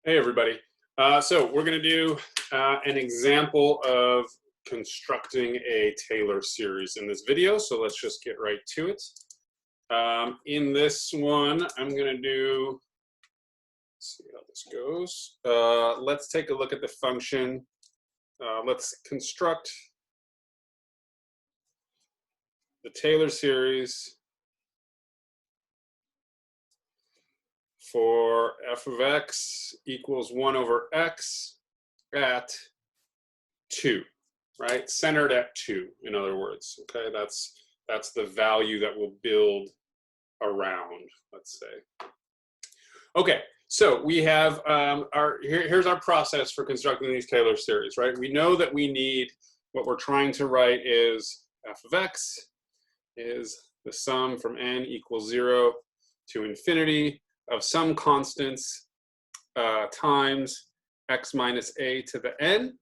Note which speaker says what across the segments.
Speaker 1: Hey, everybody. So we're going to do an example of constructing a Taylor series in this video. So let's just get right to it. In this one, I'm going to do, let's see how this goes. Let's take a look at the function. Let's construct the Taylor series for f of x equals 1 over x at 2, right? Centered at 2, in other words. Okay, that's the value that we'll build around, let's say. Okay, so we have here's our process for constructing these Taylor series, right? We know that we need, what we're trying to write is f of x is the sum from n equals 0 to infinity of some constants times x minus a to the n,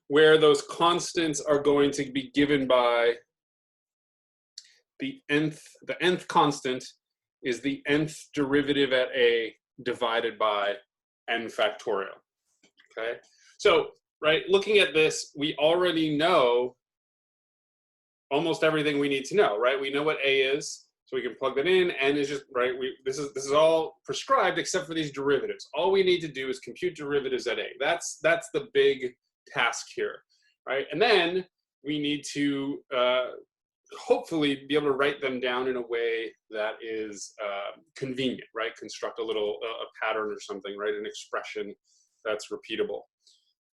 Speaker 1: where those constants are going to be given by the nth constant is the nth derivative at a divided by n factorial. Okay, so right, looking at this, we already know almost everything we need to know, right? We know what a is, so we can plug that in. N is just, right, this is all prescribed except for these derivatives. All we need to do is compute derivatives at a. That's the big task here, right? And then we need to hopefully be able to write them down in a way that is convenient, right? Construct a little a pattern or something, right? An expression that's repeatable.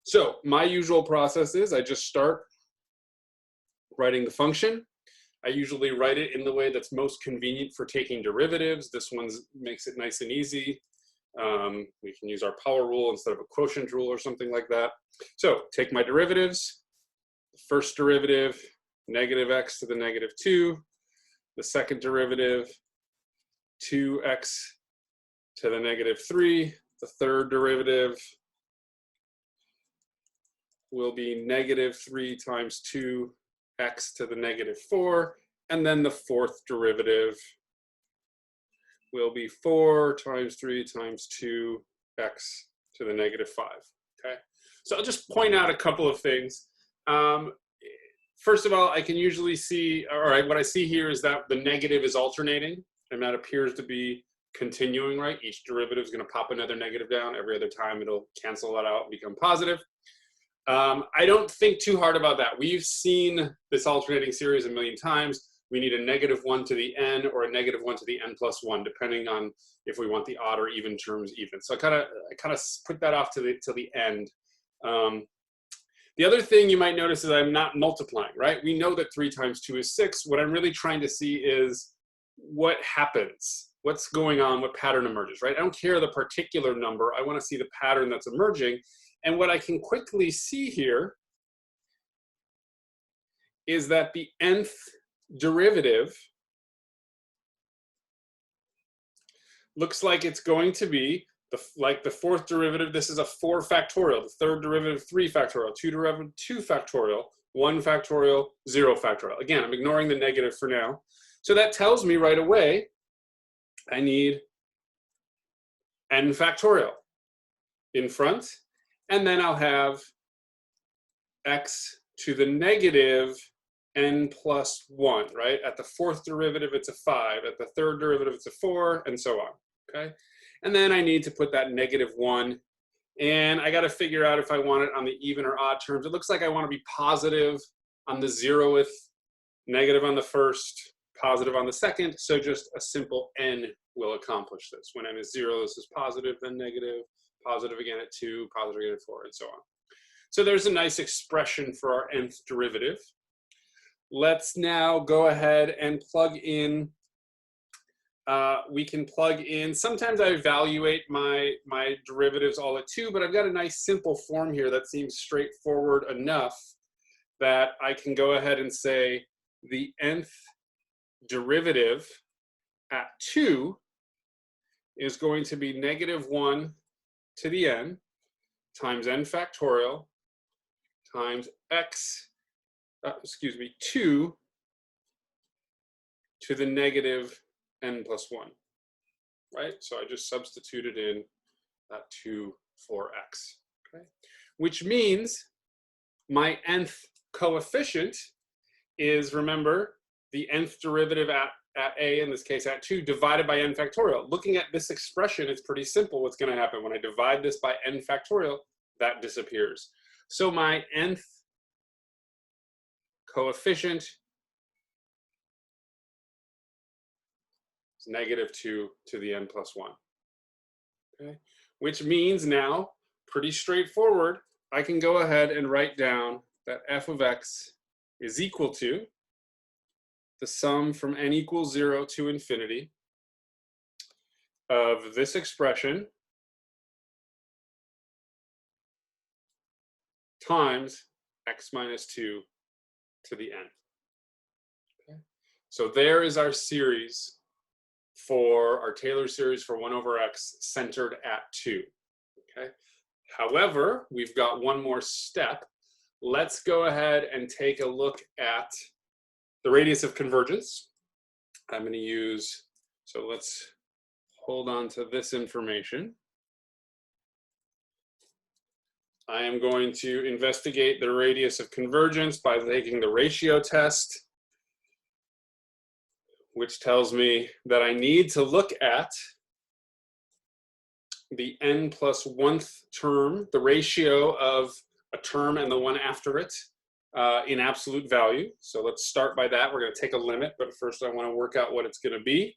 Speaker 1: So my usual process is I just start writing the function. I usually write it in the way that's most convenient for taking derivatives. This one makes it nice and easy. We can use our power rule instead of a quotient rule or something like that. So take my derivatives. The first derivative, negative x to the negative 2. The second derivative, 2x to the negative 3. The third derivative will be negative 3 times 2x to the negative 4. And then the fourth derivative will be 4 times 3 times 2x to the negative 5. Okay, so I'll just point out a couple of things. First of all, I can usually see, all right, what I see here is that the negative is alternating, and that appears to be continuing, right? Each derivative is going to pop another negative down. Every other time it'll cancel that out and become positive. I don't think too hard about that. We've seen this alternating series a million times. We need a negative 1 to the n or a negative 1 to the n plus 1, depending on if we want the odd or even terms even. So I kind of put that off to the end. The other thing you might notice is I'm not multiplying, right? We know that 3 times 2 is 6. What I'm really trying to see is what happens, what's going on, what pattern emerges, right? I don't care the particular number. I want to see the pattern that's emerging. And what I can quickly see here is that the nth derivative looks like it's going to be like the fourth derivative. This is a 4 factorial, the third derivative 3 factorial, 2 derivative 2 factorial, 1 factorial, 0 factorial. Again, I'm ignoring the negative for now. So that tells me right away I need n factorial in front, and then I'll have x to the negative n plus 1, right? At the fourth derivative, it's a 5. At the third derivative, it's a 4, and so on, okay? And then I need to put that negative 1, and I got to figure out if I want it on the even or odd terms. It looks like I want to be positive on the 0th, negative on the first, positive on the second, so just a simple n will accomplish this. When n is 0, this is positive, then negative, positive again at 2, positive again at 4, and so on. So there's a nice expression for our nth derivative. Let's now go ahead and plug in. We can plug in, sometimes I evaluate my derivatives all at 2, but I've got a nice simple form here that seems straightforward enough that I can go ahead and say the nth derivative at 2 is going to be negative 1 to the n times n factorial times x, 2 to the negative n plus 1, right? So I just substituted in 2 for x, okay? Which means my nth coefficient is, remember, the nth derivative at a, in this case at 2, divided by n factorial. Looking at this expression, it's pretty simple what's going to happen. When I divide this by n factorial, that disappears. So my nth coefficient is negative 2 to the n plus 1. Okay? Which means now, pretty straightforward, I can go ahead and write down that f of x is equal to the sum from n equals 0 to infinity of this expression times x minus 2 to the n. Okay? So there is our series for our Taylor series for 1 over x centered at 2. Okay? However, we've got one more step. Let's go ahead and take a look at the radius of convergence. I'm going to use, so let's hold on to this information. I am going to investigate the radius of convergence by taking the ratio test, which tells me that I need to look at the n plus 1th term, the ratio of a term and the one after it, in absolute value. So let's start by that. We're going to take a limit, but first I want to work out what it's going to be.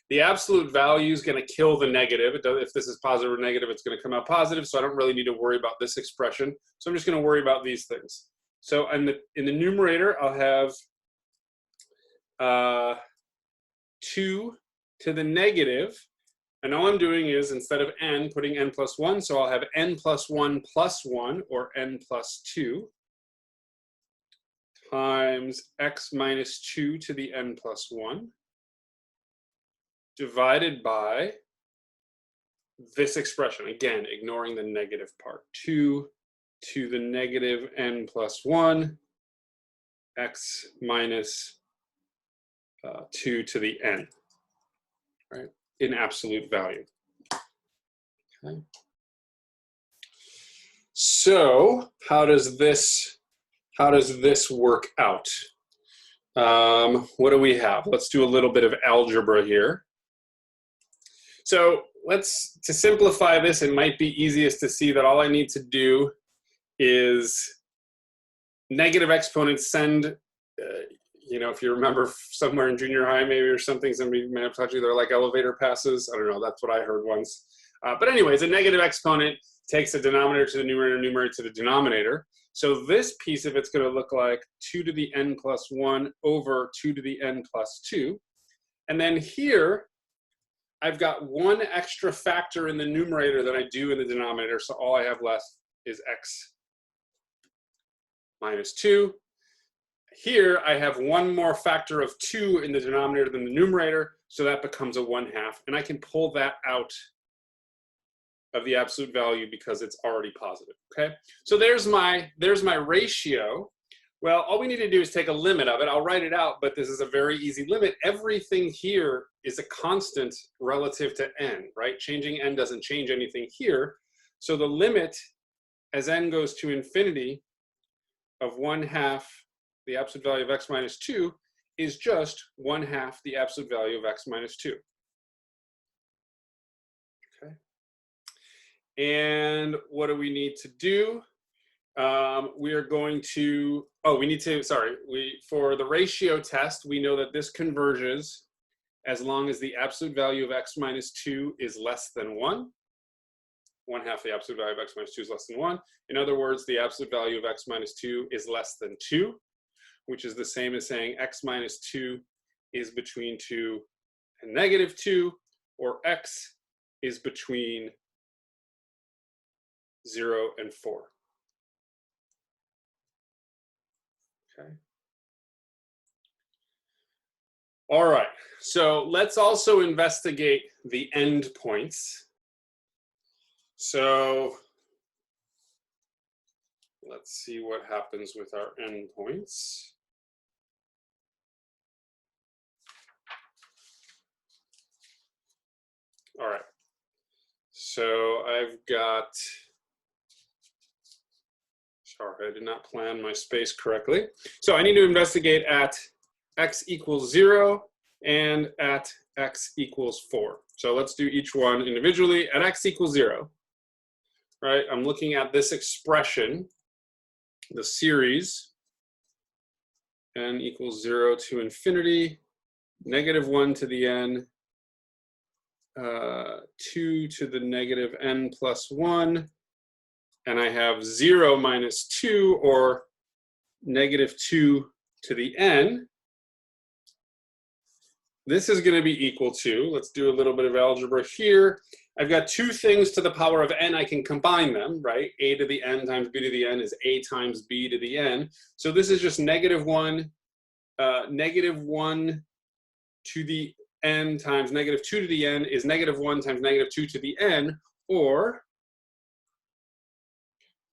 Speaker 1: The absolute value is going to kill the negative. If this is positive or negative, it's going to come out positive, so I don't really need to worry about this expression. So I'm just going to worry about these things. So in the numerator, I'll have 2 to the negative. And all I'm doing is, instead of n, putting n plus 1, so I'll have n plus 1 plus 1, or n plus 2, times x minus 2 to the n plus 1, divided by this expression. Again, ignoring the negative part. 2 to the negative n plus 1, x minus 2 to the n, right? In absolute value. Okay. So how does this work out? What do we have? Let's do a little bit of algebra here. So to simplify this, it might be easiest to see that all I need to do is negative exponents send, if you remember somewhere in junior high maybe or something, somebody may have taught you they're like elevator passes. I don't know, that's what I heard once. But anyways, a negative exponent takes the denominator to the numerator, numerator to the denominator. So this piece of it's going to look like 2 to the n plus 1 over 2 to the n plus 2. And then here, I've got one extra factor in the numerator than I do in the denominator, so all I have left is x minus 2. Here, I have one more factor of 2 in the denominator than the numerator, so that becomes a 1/2, and I can pull that out of the absolute value because it's already positive, okay? So there's my ratio. Well, all we need to do is take a limit of it. I'll write it out, but this is a very easy limit. Everything here is a constant relative to n, right? Changing n doesn't change anything here. So the limit as n goes to infinity of 1/2 the absolute value of x minus 2 is just 1/2 the absolute value of x minus 2. Okay. And what do we need to do? We are going to, for the ratio test, we know that this converges as long as the absolute value of x minus 2 is less than 1. 1/2 the absolute value of x minus 2 is less than 1. In other words, the absolute value of x minus 2 is less than 2, which is the same as saying x minus 2 is between 2 and negative 2, or x is between 0 and 4. Okay. All right, so let's also investigate the endpoints. So let's see what happens with our endpoints. All right, So I've got, sorry, I did not plan my space correctly. So I need to investigate at x equals 0 and at x equals 4. So let's do each one individually. At x equals 0, right, I'm looking at this expression, the series, n equals 0 to infinity, -1 to the n, 2 to the negative n plus 1, and I have 0 minus 2, or -2 to the n. This is going to be equal to, let's do a little bit of algebra here. I've got two things to the power of n. I can combine them, right? A to the n times b to the n is a times b to the n. So this is just -1, -1 to the n times -2 to the n is -1 times -2 to the n, or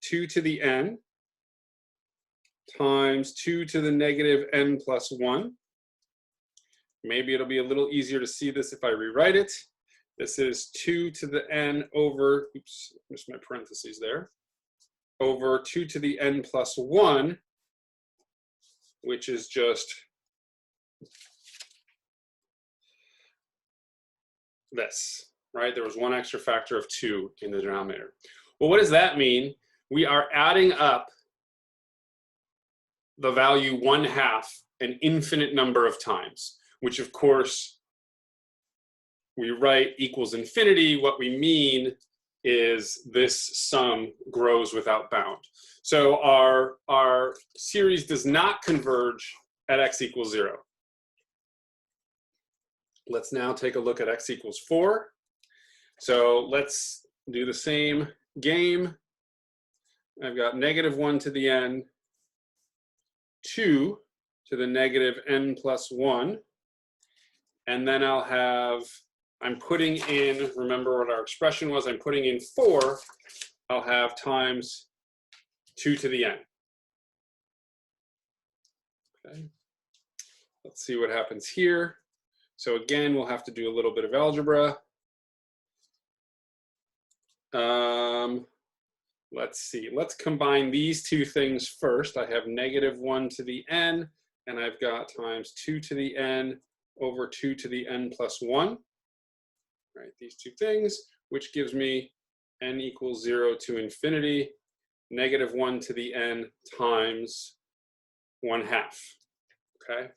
Speaker 1: 2 to the n times 2 to the negative n plus 1. Maybe it'll be a little easier to see this if I rewrite it. This is 2 to the n over, oops, missed my parentheses there, over 2 to the n plus 1, which is just this, right? There was one extra factor of 2 in the denominator. Well, what does that mean? We are adding up the value 1/2 an infinite number of times, which of course we write equals infinity. What we mean is this sum grows without bound. So our series does not converge at x equals 0. Let's now take a look at x equals 4. So let's do the same game. I've got -1 to the n, 2 to the negative n plus 1. And then I'll have, I'm putting in, remember what our expression was, I'm putting in 4. I'll have times 2 to the n. Okay. Let's see what happens here. So again, we'll have to do a little bit of algebra. Let's see, let's combine these two things first. I have -1 to the n, and I've got times 2 to the n over 2 to the n plus 1. Right, these two things, which gives me n equals 0 to infinity, -1 to the n times 1/2. Okay.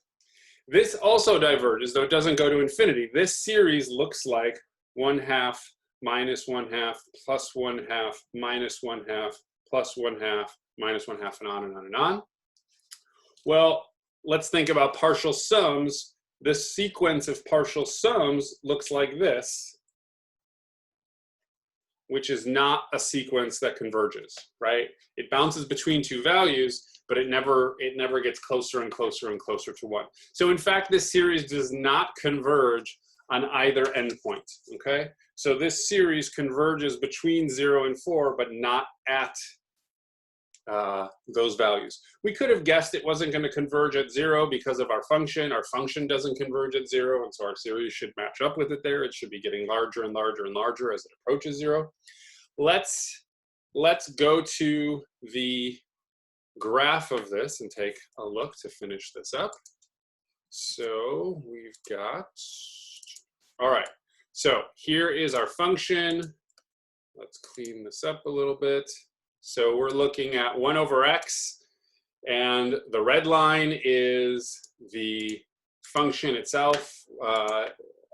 Speaker 1: This also diverges, though it doesn't go to infinity. This series looks like 1/2 minus 1/2 plus 1/2 minus 1/2 plus 1/2 minus 1/2, and on and on and on. Well, let's think about partial sums. This sequence of partial sums looks like this, which is not a sequence that converges, right? It bounces between two values, but it never gets closer and closer and closer to 1. So in fact, this series does not converge on either endpoint, okay? So this series converges between 0 and 4, but not at those values. We could have guessed it wasn't going to converge at 0 because of our function. Our function doesn't converge at 0, and so our series should match up with it there. It should be getting larger and larger and larger as it approaches 0. Let's go to the graph of this and take a look to finish this up. So we've got, all right, so here is our function. Let's clean this up a little bit. So we're looking at 1 over x, and the red line is the function itself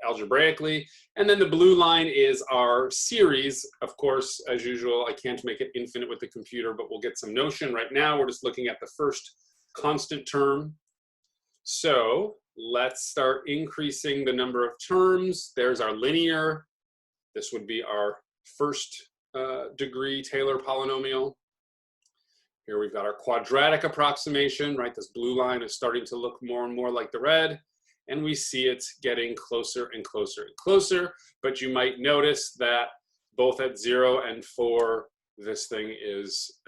Speaker 1: algebraically, and then the blue line is our series. Of course, as usual, I can't make it infinite with the computer, but we'll get some notion. Right now, we're just looking at the first constant term. So let's start increasing the number of terms. There's our linear. This would be our first degree Taylor polynomial. Here we've got our quadratic approximation, right? This blue line is starting to look more and more like the red, and we see it getting closer and closer and closer. But you might notice that both at 0 and 4, this thing is,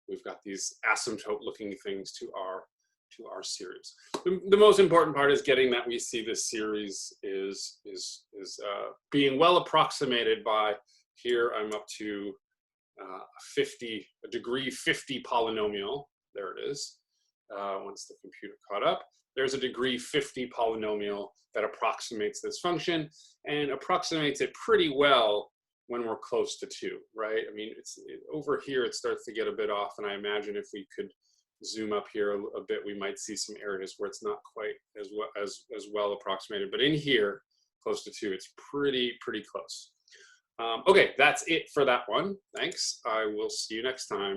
Speaker 1: we've got these asymptote looking things to our series. The most important part is getting that we see this series is being well approximated by Here I'm up to a degree 50 polynomial. There it is. Once the computer caught up, there's a degree 50 polynomial that approximates this function and approximates it pretty well when we're close to 2, right? I mean, over here it starts to get a bit off, and I imagine if we could zoom up here a bit, we might see some areas where it's not quite as well approximated. But in here, close to 2, it's pretty close. Okay, that's it for that one. Thanks. I will see you next time.